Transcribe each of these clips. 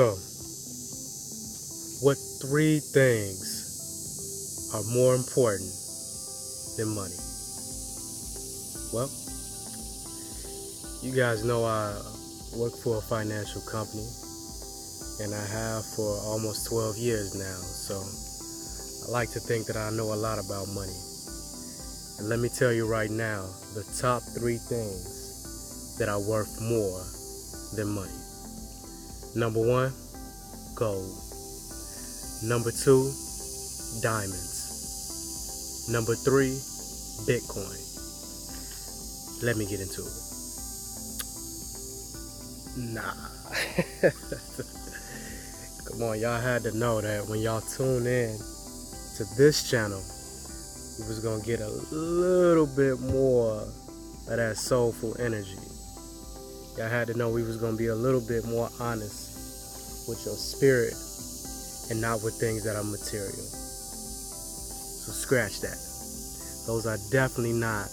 So, what three things are more important than money? Well, you guys know I work for a financial company, and I have for almost 12 years now. So, I like to think that I know a lot about money. And let me tell you right now, the top three things that are worth more than money. Number one, gold. Number two, diamonds. Number three, Bitcoin. Let me get into it. Nah. Come on, y'all had to know that when y'all tune in to this channel, we was gonna get a little bit more of that soulful energy. Y'all had to know we was gonna be a little bit more honest with your spirit and not with things that are material. So scratch that. Those are definitely not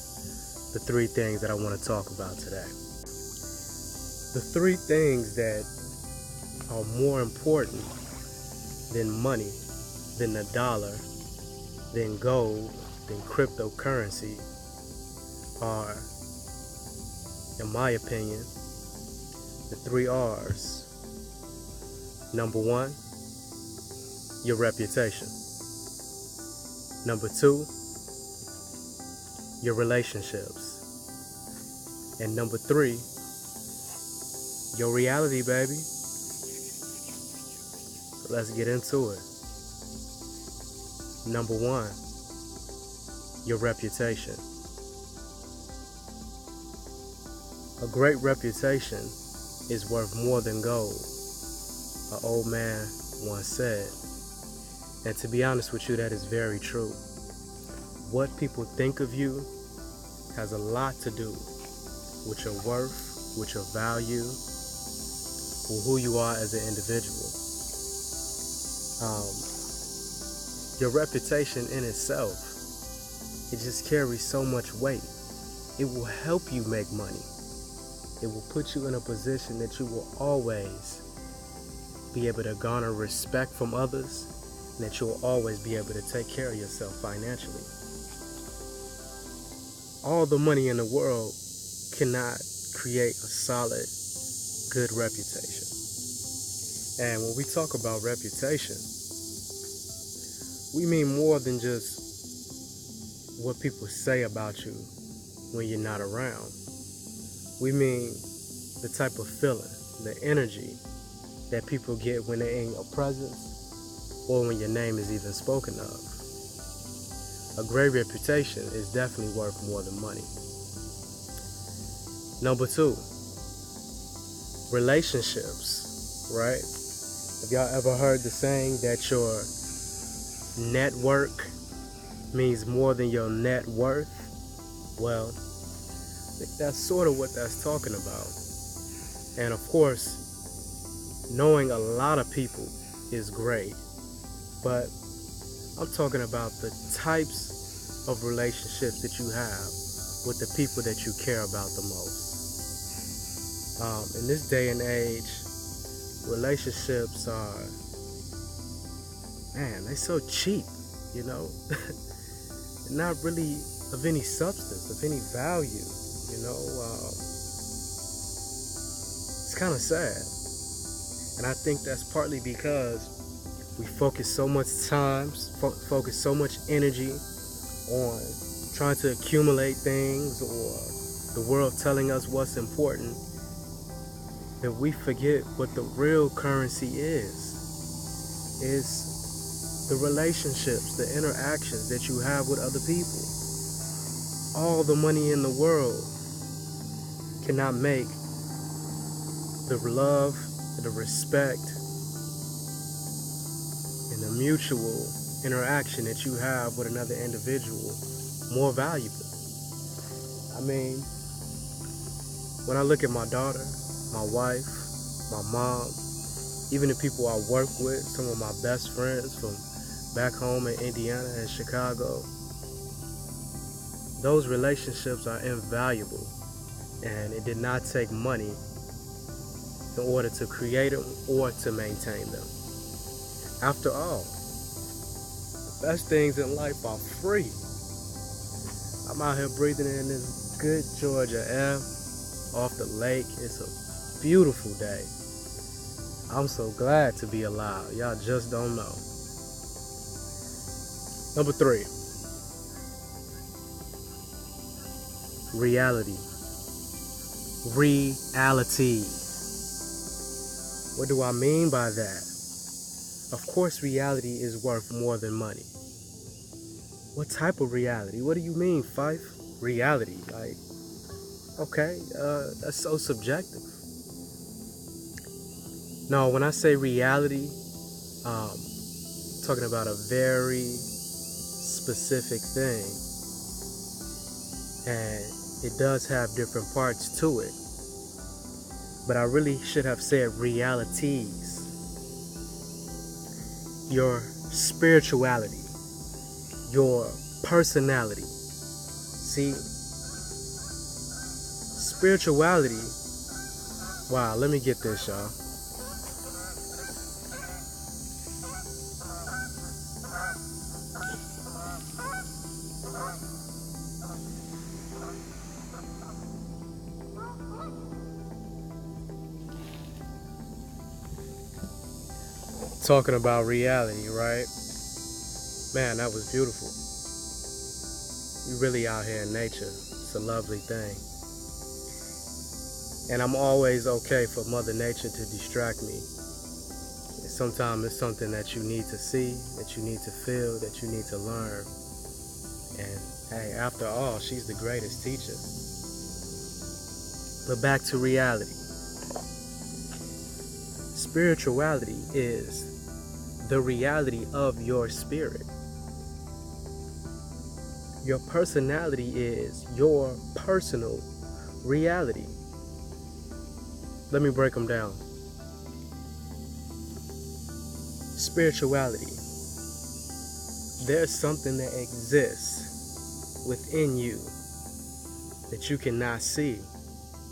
the three things that I want to talk about today. The three things that are more important than money, than the dollar, than gold, than cryptocurrency are, in my opinion, the three R's. Number one, your reputation. Number two, your relationships. And number three, your reality, baby. So let's get into it. Number one, your reputation. A great reputation is worth more than gold, an old man once said. And to be honest with you, that is very true. What people think of you has a lot to do with your worth, with your value, with who you are as an individual. Your reputation in itself, it just carries so much weight. It will help you make money. It will put you in a position that you will always be able to garner respect from others, and that you'll always be able to take care of yourself financially. All the money in the world cannot create a solid, good reputation. And when we talk about reputation, we mean more than just what people say about you when you're not around. We mean the type of feeling, the energy that people get when they're in your presence or when your name is even spoken of. A great reputation is definitely worth more than money. Number two, relationships, right? Have y'all ever heard the saying that your network means more than your net worth? Well, I think that's sort of what that's talking about. And of course, knowing a lot of people is great, but I'm talking about the types of relationships that you have with the people that you care about the most. In this day and age, relationships are, man, they're so cheap, you know? Not really of any substance, of any value, you know? It's kind of sad. And I think that's partly because we focus so much time, focus so much energy on trying to accumulate things, or the world telling us what's important, that we forget what the real currency is the relationships, the interactions that you have with other people. All the money in the world cannot make the love, the respect, and the mutual interaction that you have with another individual more valuable. I mean, when I look at my daughter, my wife, my mom, even the people I work with, some of my best friends from back home in Indiana and Chicago, those relationships are invaluable, and it did not take money in order to create them or to maintain them. After all, the best things in life are free. I'm out here breathing in this good Georgia air off the lake. It's a beautiful day. I'm so glad to be alive. Y'all just don't know. Number 3. Reality. Reality. What do I mean by that? Of course, reality is worth more than money. What type of reality? What do you mean, Fife? Reality, like, okay, that's so subjective. No, when I say reality, talking about a very specific thing, and it does have different parts to it, but I really should have said realities. Your spirituality, your personality. See, spirituality, wow, let me get this, y'all. Talking about reality, right? Man, that was beautiful. We really out here in nature. It's a lovely thing. And I'm always okay for Mother Nature to distract me. Sometimes it's something that you need to see, that you need to feel, that you need to learn. And hey, after all, she's the greatest teacher. But back to reality. Spirituality is the reality of your spirit. Your personality is your personal reality. Let me break them down. Spirituality. There's something that exists within you that you cannot see,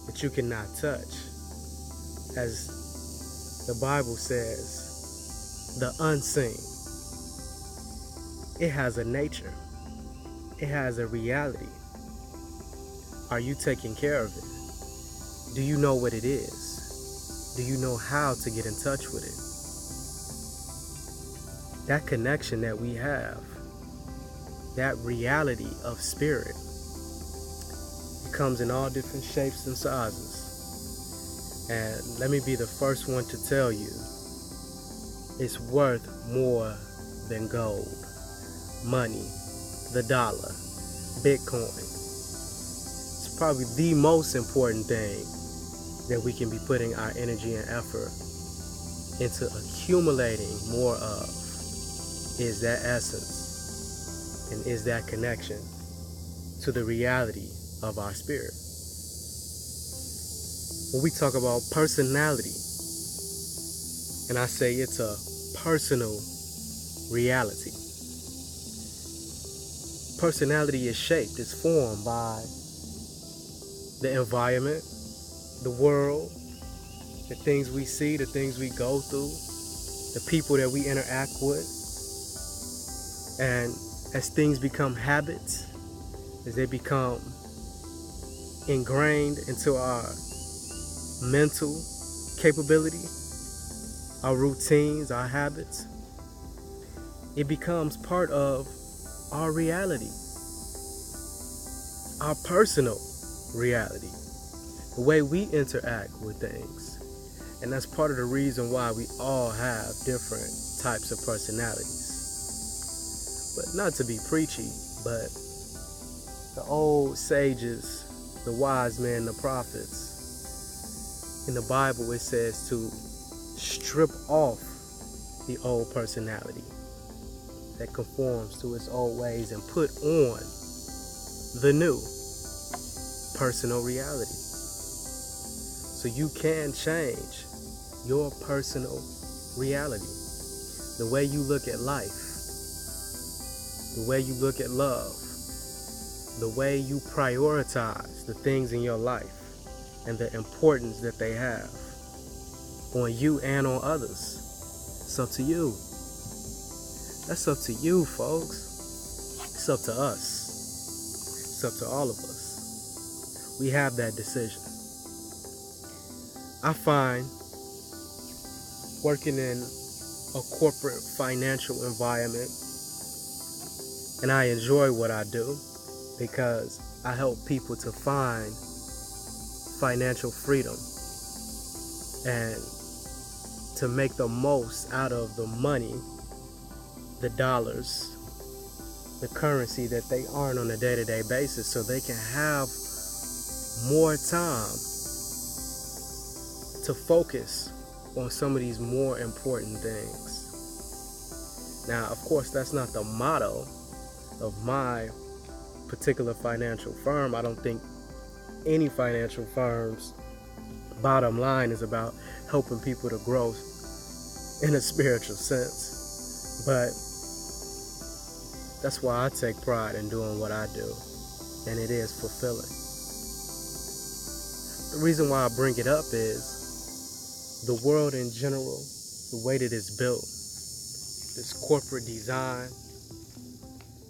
that you cannot touch. As the Bible says, the unseen. It has a nature. It has a reality. Are you taking care of it? Do you know what it is? Do you know how to get in touch with it? That connection that we have, that reality of spirit, it comes in all different shapes and sizes. And let me be the first one to tell you, it's worth more than gold, money, the dollar, Bitcoin. It's probably the most important thing that we can be putting our energy and effort into accumulating more of is that essence and is that connection to the reality of our spirit. When we talk about personality, and I say it's a personal reality. Personality is shaped, it's formed by the environment, the world, the things we see, the things we go through, the people that we interact with. And as things become habits, as they become ingrained into our mental capability, our routines, our habits, it becomes part of our reality, our personal reality, the way we interact with things. And that's part of the reason why we all have different types of personalities. But not to be preachy, but the old sages, the wise men, the prophets, in the Bible it says to strip off the old personality that conforms to its old ways and put on the new personal reality. So you can change your personal reality. The way you look at life, the way you look at love, the way you prioritize the things in your life and the importance that they have. on you and on others. It's up to you. That's up to you, folks. It's up to us. It's up to all of us. We have that decision. I find working in a corporate financial environment, and I enjoy what I do because I help people to find financial freedom and to make the most out of the money, the dollars, the currency that they earn on a day-to-day basis, so they can have more time to focus on some of these more important things. Now, of course, that's not the motto of my particular financial firm. I don't think any financial firm's bottom line is about helping people to grow in a spiritual sense. But that's why I take pride in doing what I do, and it is fulfilling. The reason why I bring it up is the world in general, the way that it's built, this corporate design,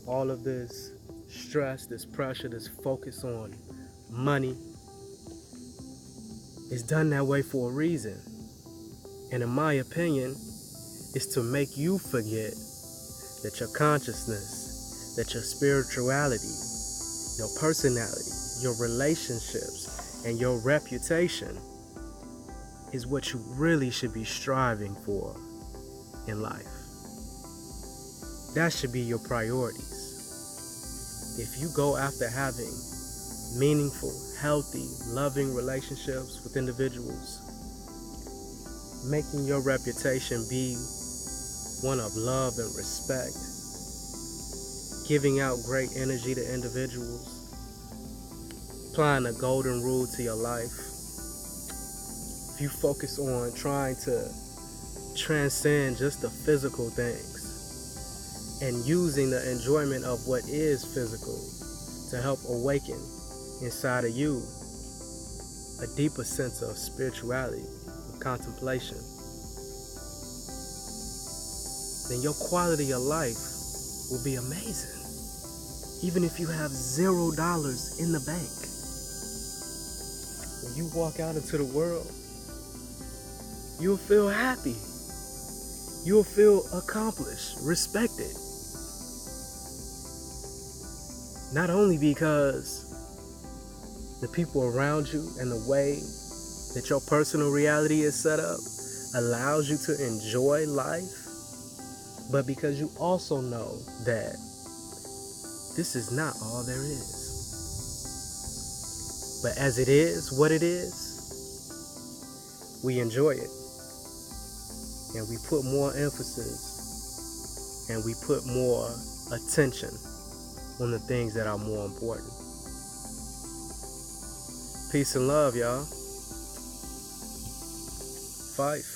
all of this stress, this pressure, this focus on money is done that way for a reason. And in my opinion, it's to make you forget that your consciousness, that your spirituality, your personality, your relationships, and your reputation is what you really should be striving for in life. That should be your priorities. If you go after having meaningful, healthy, loving relationships with individuals, making your reputation be one of love and respect, giving out great energy to individuals, applying a golden rule to your life, if you focus on trying to transcend just the physical things and using the enjoyment of what is physical to help awaken inside of you a deeper sense of spirituality and contemplation, then your quality of life will be amazing. Even if you have $0 in the bank, when you walk out into the world, you'll feel happy. You'll feel accomplished, respected. Not only because the people around you and the way that your personal reality is set up allows you to enjoy life, but because you also know that this is not all there is. But as it is what it is, we enjoy it. And we put more emphasis and we put more attention on the things that are more important. Peace and love, y'all. Fife.